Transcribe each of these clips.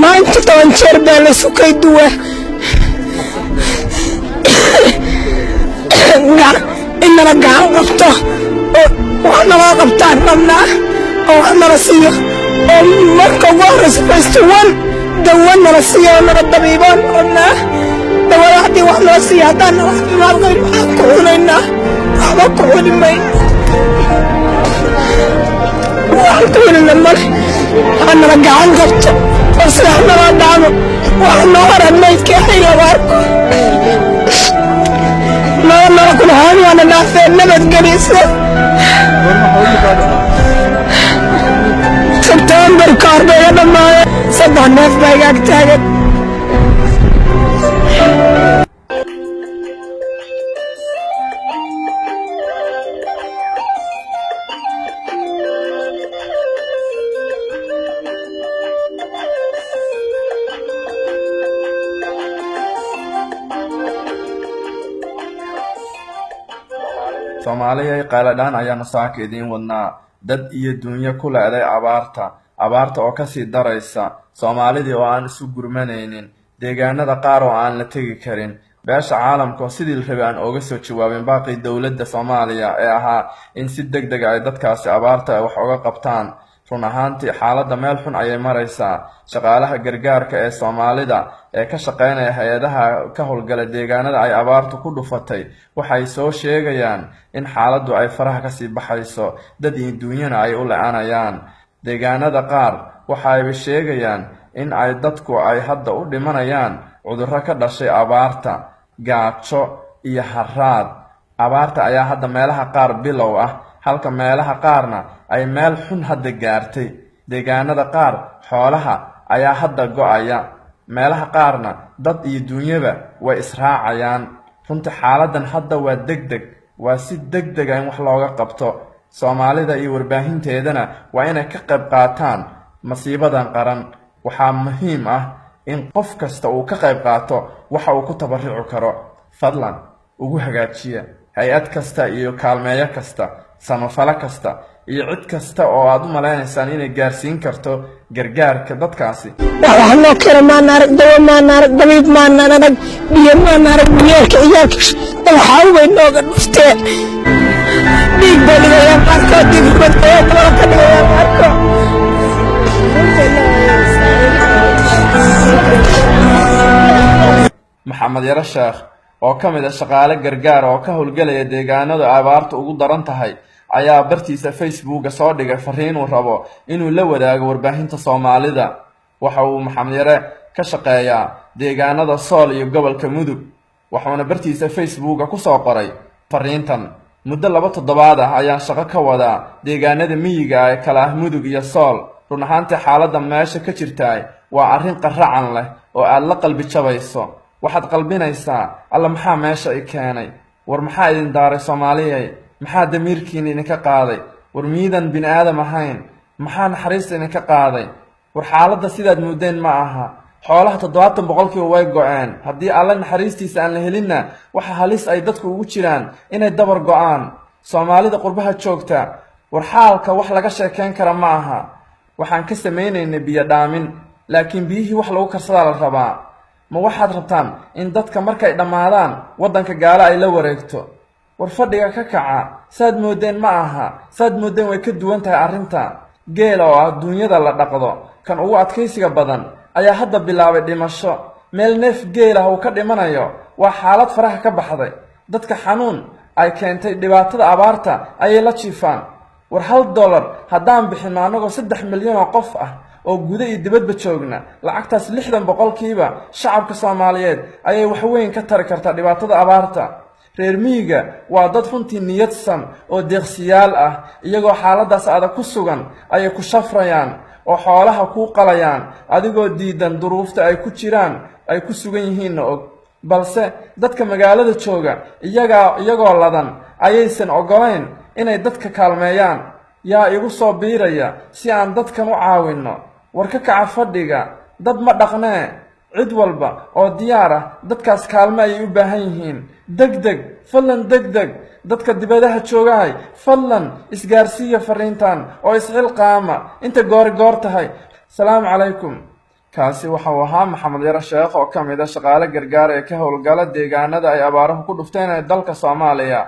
ما أنت تنشر بالسكي دوا إننا قاعد قبطه وأنا ما قبطان رمنا أو أنا رسيه ومركو وارس فستوان دوانا رسيه وأنا الطبيبان رمنا دواعدي وأنا رسيه هدانا ما غير حقولنا حقول مين وحقول لما أنا قاعد قبطه بس إحنا ردعنا وأنا ورا الميت كحيل واركو ما كل هذا وانا نافع نبت قريسة سبتمبر كاربية لما صدق الناس بايقاك تاجد Soomaaliya qayladhaan ayaan saaka idiin wadnaa dad iyo dunyo ku leeday abaarta oo ka sii daraysa Soomaalidii oo aan isu gurmanaynin deegaanada qaar oo aan la tagi karin beesha caalamka sidii la rabay aan uga soo jawaabin baaqi dawladda Soomaaliya ee ahaa in si degdeg ah ay dadkaasi abaarta wax uga qabtaan run ahaantii xaaladda meel xun ayay maraysaa shaqaalaha gargaarka ee Soomaalida ee ka shaqeynaya hay'adaha ka howlgala deegaanada ay abaartu ku dhufatay waxay soo sheegayaan in xaaladdu ay faraha ka sii baxayso dad iyo dunyana ay u la'aanayaan deegaanada qaar waxay sheegayaan in ay dadku ay hadda u dhimanayaan cudurro ka dhashay abaarta gaajo iyo haraad abaarta ayaa hadda meelaha qaar bilow ah halka meelaha qaarna ay meel xun hadda gaartay deegaanada qaar xoolaha ayaa hadda go'aya meelaha qaarna dad iyo dunyaba way israacayaan runtii xaaladan hadda waa degdeg waa si degdeg ah in wax looga qabto Soomaalida iyo warbaahinteedana waa inay ka qayb qaataan masiibadan qaran waxaa muhiim ah in qof kasta uu ka qayb qaato waxa uu ku tabaruci karo fadlan ugu hagaajiya hay'ad kasta iyo kaalmeeyo kasta samafala kasta iyo cid kasta oo aad u maleynaysaan inay gaarsiin karto gargaarka dadkaasi waxaan oo kale ma naarag dawo ma naarag dabiib ma naarag biyo ma naarag biyeelka iyaarka waxa weyn nooga dhuftee dhiig baliya marka dhiig badaya ka dhigaya marka Maxamed Yara Sheekh oo ka mid ah shaqaale gargaar oo ka howlgalaya deegaanada abaartu ugu daran tahay ayaa bartiisa Facebook soo dhigay fariin uu rabo inuu la wadaago warbaahinta Soomaalida waxa uu Maxamed Yara ka shaqeeyaa deegaanada Sool iyo gobolka Mudug waxaana bartiisa Facebook ku soo qoray fariintan muddo 2 toddobaad ah ayaan shaqo ka wadaa deegaanada miyiga ee kala ah Mudug iyo Sool run ahaantii xaaladda meesha ka jirtay waa arrin qaracan leh oo aad la qalbi jabayso waxaad qalbinaysaa alla maxaa meesha i keenay war maxaa idin daaray Soomaaliyay maxaa damiirkiin idinka qaaday war miidan bin aadam ahayn maxaa naxariista idinka qaaday war xaaladda sidaad moodeen ma aha xoolaha 70% way go'een haddii alla naxariistiisa aan la helinna waxa halis ay dadku ugu jiraan inay dabar go'aan Soomaalida qurbaha joogta war xaalka wax laga sheekeyn kara ma aha waxaan ka sameeynay biyo dhaamin laakiin biyihii wax lagu karsadaa la rabaa ma waxaad rabtaan in dadka markay dhamaadaan wadanka gaala ay la wareegto war fadhiga ka kaca saad moodeen ma aha saad moodeen way ka duwan tahay arrinta geel oo ah dunyada la dhaqdo kan ugu adkaysiga badan ayaa hadda bilaabay dhimasho meel neef geel ah uu ka dhimanayo waa xaalad faraha ka baxday dadka xanuun ay keentay dhibaatada abaarta ayay la jiifaan war $1 haddaan bixin anagoo 3 milyan oo qof ah oo gudaha iyo dibadba joogna lacagtaas 60% shacabka Soomaaliyeed ayay wax weyn ka tari kartaa dhibaatada abaarta reer miyiga waa dad runtii niyadsan oo deeqsiyaal ah iyagoo xaaladaas adag ku sugan ayay ku shafrayaan oo xoolaha ku qalayaan adigoo diidan duruufta ay ku jiraan ay ku sugan yihiin og balse dadka magaalada jooga iyagoo ladan ayaysan ogolayn inay dadka kaalmeeyaan yaa igu soo biiraya si aan dadkan u caawino war ka kaca fadhiga dad ma dhaqnee cid walba oo diyaar ah dadkaas kaalmo ay u baahan yihiin degdeg fadlan degdeg dadka dibadaha joogahay fadlan isgaarsiiya fariintan oo isxil qaama inta goor tahay salaamu calaykum kaasi waxa uu ahaa maxamed yare sheekh oo ka mid a shaqaale gargaar ee ka howlgala deegaanada ay abaaruhu ku dhufteen ee dalka Soomaaliya.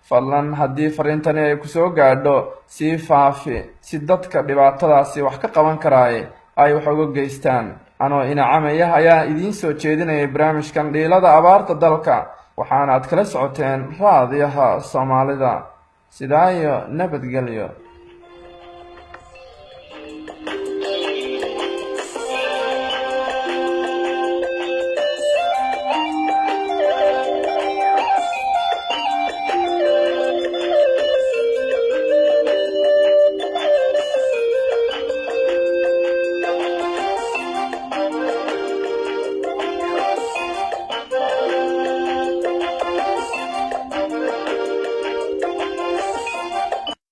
Fadlan haddii fariintani ay kusoo gaadho sii faafi si dadka dhibaatadaasi wax ka qaban karaay ay wax uga geystaan. Anoo inacamaya ayaa idiin soo jeedinayay barnaamijkan dhiilada abaarta dalka, waxaana aad kala socoteen raadiyaha Soomaalida. Sidaa iyo nabadgelyo.